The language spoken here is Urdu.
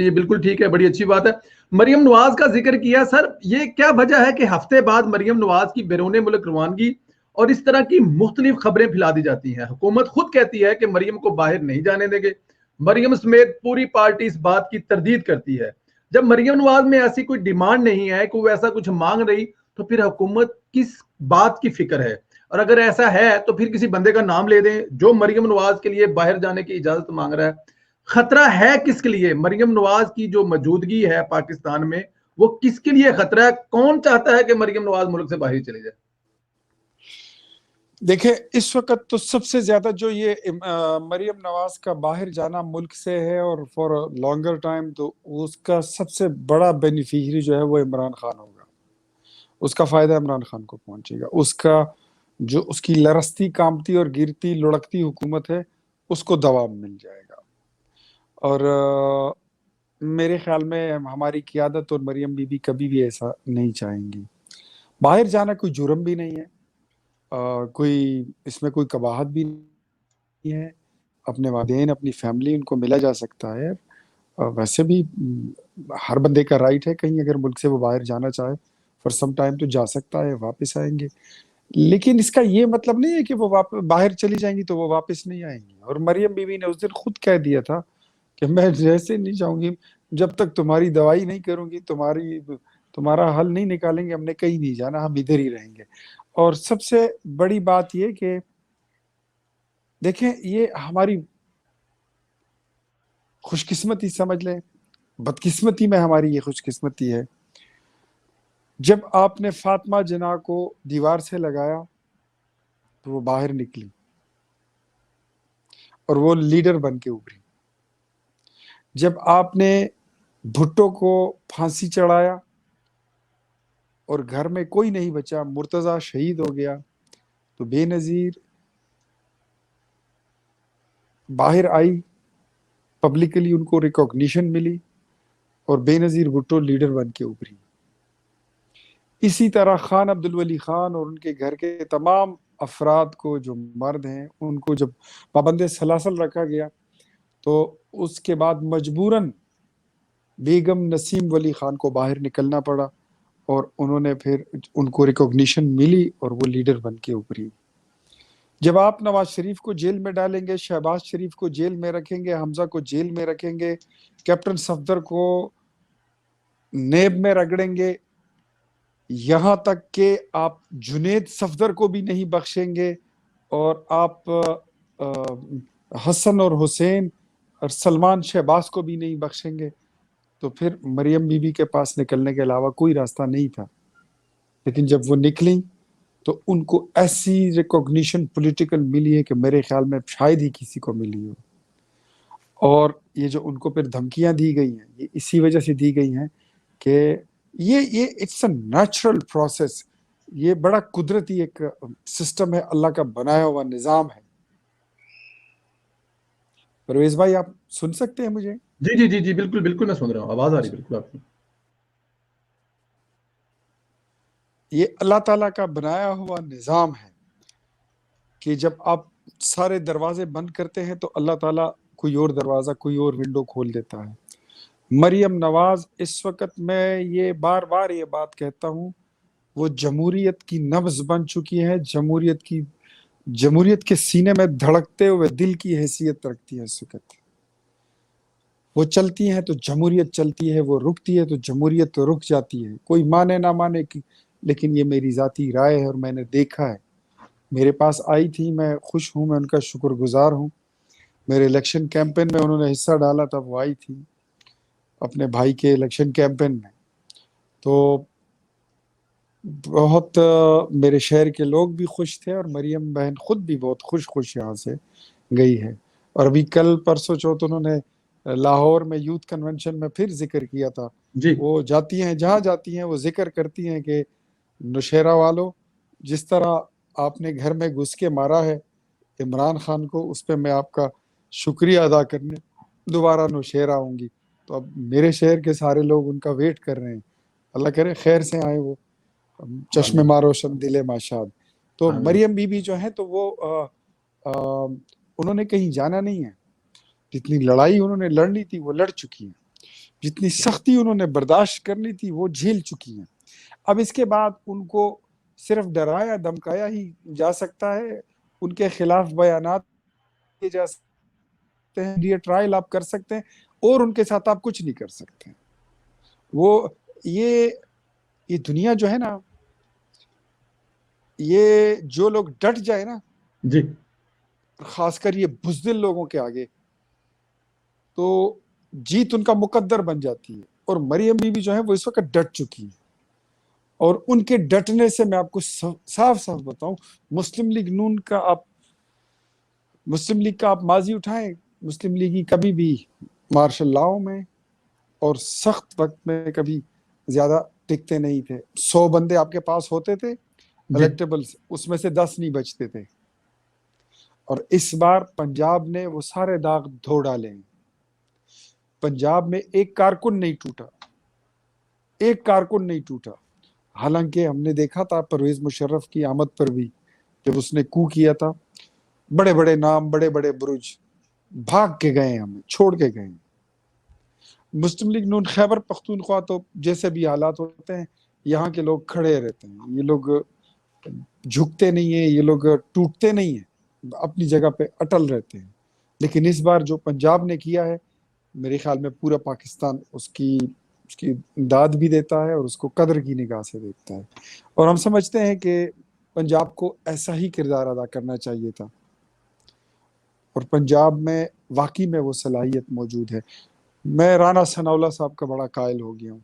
یہ بالکل ٹھیک ہے، بڑی اچھی بات ہے. مریم نواز کا ذکر کیا سر، یہ کیا وجہ ہے کہ ہفتے بعد مریم نواز کی بیرون ملک روانگی اور اس طرح کی مختلف خبریں پھیلا دی جاتی ہیں؟ حکومت خود کہتی ہے کہ مریم کو باہر نہیں جانے دیں گے، مریم سمیت پوری پارٹی اس بات کی تردید کرتی ہے. جب مریم نواز میں ایسی کوئی ڈیمانڈ نہیں ہے کہ وہ ایسا کچھ مانگ رہی، تو پھر حکومت کس بات کی فکر ہے؟ اور اگر ایسا ہے تو پھر کسی بندے کا نام لے دیں جو مریم نواز کے لیے باہر جانے کی اجازت مانگ رہا ہے. خطرہ ہے کس کے لیے؟ مریم نواز کی جو موجودگی ہے پاکستان میں، وہ کس کے لیے خطرہ ہے؟ کون چاہتا ہے کہ مریم نواز ملک سے باہر چلے جائے؟ دیکھیں اس وقت تو سب سے زیادہ جو یہ مریم نواز کا باہر جانا ملک سے ہے اور فور لانگر ٹائم، تو اس کا سب سے بڑا بینیفیشری جو ہے وہ عمران خان ہوگا. اس کا فائدہ عمران خان کو پہنچے گا. اس کا جو اس کی لرزتی کامتی اور گرتی لڑکتی حکومت ہے اس کو دوام مل جائے گا. اور میرے خیال میں ہماری قیادت اور مریم بی بی کبھی بھی ایسا نہیں چاہیں گی. باہر جانا کوئی جرم بھی نہیں ہے، کوئی اس میں کوئی قباحت بھی نہیں ہے. اپنے والدین اپنی فیملی ان کو ملا جا سکتا ہے. ویسے بھی ہر بندے کا رائٹ ہے، کہیں اگر ملک سے وہ باہر جانا چاہے فار سم ٹائم تو جا سکتا ہے، واپس آئیں گے. لیکن اس کا یہ مطلب نہیں ہے کہ وہ باہر چلی جائیں گی تو وہ واپس نہیں آئیں گی. اور مریم بی بی نے اس دن خود کہہ دیا تھا کہ میں جیسے نہیں چاہوں گی، جب تک تمہاری دوائی نہیں کروں گی، تمہارا حل نہیں نکالیں گے، ہم نے کہیں نہیں جانا، ہم ادھر ہی رہیں گے. اور سب سے بڑی بات یہ کہ دیکھیں یہ ہماری خوش قسمتی سمجھ لیں، بدقسمتی میں ہماری یہ خوش قسمتی ہے. جب آپ نے فاطمہ جناح کو دیوار سے لگایا تو وہ باہر نکلی اور وہ لیڈر بن کے ابھری. جب آپ نے بھٹو کو پھانسی چڑھایا اور گھر میں کوئی نہیں بچا، مرتضیٰ شہید ہو گیا، تو بے نظیر باہر آئی، پبلکلی ان کو ریکوگنیشن ملی اور بے نظیر بھٹو لیڈر بن کے ابھری. اسی طرح خان عبدالولی خان اور ان کے گھر کے تمام افراد کو، جو مرد ہیں، ان کو جب پابند سلاسل رکھا گیا تو اس کے بعد مجبوراً بیگم نسیم ولی خان کو باہر نکلنا پڑا اور انہوں نے پھر ان کو ریکوگنیشن ملی اور وہ لیڈر بن کے ابھری. جب آپ نواز شریف کو جیل میں ڈالیں گے، شہباز شریف کو جیل میں رکھیں گے، حمزہ کو جیل میں رکھیں گے، کیپٹن صفدر کو نیب میں رگڑیں گے، یہاں تک کہ آپ جنید صفدر کو بھی نہیں بخشیں گے، اور آپ حسن اور حسین اور سلمان شہباز کو بھی نہیں بخشیں گے، تو پھر مریم بی بی کے پاس نکلنے کے علاوہ کوئی راستہ نہیں تھا. لیکن جب وہ نکلیں تو ان کو ایسی ریکوگنیشن پولیٹیکل ملی ہے کہ میرے خیال میں شاید ہی کسی کو ملی ہو. اور یہ جو ان کو پھر دھمکیاں دی گئی ہیں، یہ اسی وجہ سے دی گئی ہیں کہ یہ اٹس اے نیچرل پروسیس، یہ بڑا قدرتی ایک سسٹم ہے، اللہ کا بنایا ہوا نظام ہے. پرویز بھائی آپ سن سکتے ہیں مجھے؟ جی جی جی جی بالکل بالکل میں سن رہا ہوں، آواز آ رہی بالکل آپ کی. یہ اللہ تعالیٰ کا بنایا ہوا نظام ہے کہ جب آپ سارے دروازے بند کرتے ہیں تو اللہ تعالیٰ کوئی اور دروازہ، کوئی اور ونڈو کھول دیتا ہے. مریم نواز اس وقت، میں یہ بار بار یہ بات کہتا ہوں، وہ جمہوریت کی نبض بن چکی ہے، جمہوریت کے سینے میں دھڑکتے ہوئے دل کی حیثیت رکھتی ہے اس وقت. وہ چلتی ہیں تو جمہوریت چلتی ہے، وہ رکتی ہے تو جمہوریت تو رک جاتی ہے. کوئی مانے نہ مانے کی، لیکن یہ میری ذاتی رائے ہے اور میں نے دیکھا ہے. میرے پاس آئی تھی، میں خوش ہوں، میں ان کا شکر گزار ہوں. میرے الیکشن کیمپین میں انہوں نے حصہ ڈالا تھا، وہ آئی تھی اپنے بھائی کے الیکشن کیمپین میں. تو بہت میرے شہر کے لوگ بھی خوش تھے اور مریم بہن خود بھی بہت خوش یہاں سے گئی ہے. اور ابھی کل پرسوں چوتھ انہوں نے لاہور میں یوتھ کنونشن میں پھر ذکر کیا تھا. جی وہ جاتی ہیں، جہاں جاتی ہیں وہ ذکر کرتی ہیں کہ نوشہرہ والوں، جس طرح آپ نے گھر میں گھس کے مارا ہے عمران خان کو، اس پہ میں آپ کا شکریہ ادا کرنے دوبارہ نوشہرہ آؤں گی. تو اب میرے شہر کے سارے لوگ ان کا ویٹ کر رہے ہیں، اللہ کرے خیر سے آئیں، وہ چشم ما روشن دل ماشاد. تو مریم بی بی جو ہیں تو وہ انہوں نے کہیں جانا نہیں ہے، جتنی لڑائی انہوں نے لڑنی تھی وہ لڑ چکی ہیں. جتنی سختی انہوں نے برداشت کرنی تھی وہ جھیل چکی ہیں. اب اس کے بعد ان کو صرف ڈرایا دھمکایا ہی جا سکتا ہے, ان کے خلاف بیانات کیے جا سکتے ہیں, یہ ٹرائل آپ کر سکتے ہیں, اور ان کے ساتھ آپ کچھ نہیں کر سکتے. وہ یہ دنیا جو ہے نا, یہ جو لوگ ڈٹ جائے نا جی خاص کر یہ بزدل لوگوں کے آگے, تو جیت ان کا مقدر بن جاتی ہے. اور مریم بی بی جو ہے وہ اس وقت ڈٹ چکی ہے, اور ان کے ڈٹنے سے میں آپ کو صاف صاف بتاؤں, مسلم لیگ کا آپ ماضی اٹھائیں, مسلم لیگی کبھی بھی مارشل لاؤ میں اور سخت وقت میں کبھی زیادہ ٹکتے نہیں تھے. 100 بندے آپ کے پاس ہوتے تھے الیکٹیبلز, اس میں سے 10 نہیں بچتے تھے. اور اس بار پنجاب نے وہ سارے داغ دھو ڈالے ہیں. پنجاب میں ایک کارکن نہیں ٹوٹا, حالانکہ ہم نے دیکھا تھا پرویز مشرف کی آمد پر بھی, جب اس نے کو کیا تھا, بڑے بڑے نام, بڑے بڑے برج بھاگ کے گئے, ہمیں چھوڑ کے گئے. مسلم لیگ نون خیبر پختونخوا تو جیسے بھی حالات ہوتے ہیں یہاں کے لوگ کھڑے رہتے ہیں, یہ لوگ جھکتے نہیں ہیں, یہ لوگ ٹوٹتے نہیں ہیں, اپنی جگہ پہ اٹل رہتے ہیں. لیکن اس بار جو پنجاب نے کیا ہے, میرے خیال میں پورا پاکستان اس کی امداد بھی دیتا ہے اور اس کو قدر کی نگاہ سے دیکھتا ہے. اور ہم سمجھتے ہیں کہ پنجاب کو ایسا ہی کردار ادا کرنا چاہیے تھا, اور پنجاب میں واقعی میں وہ صلاحیت موجود ہے. میں رانا ثناء اللہ صاحب کا بڑا قائل ہو گیا ہوں.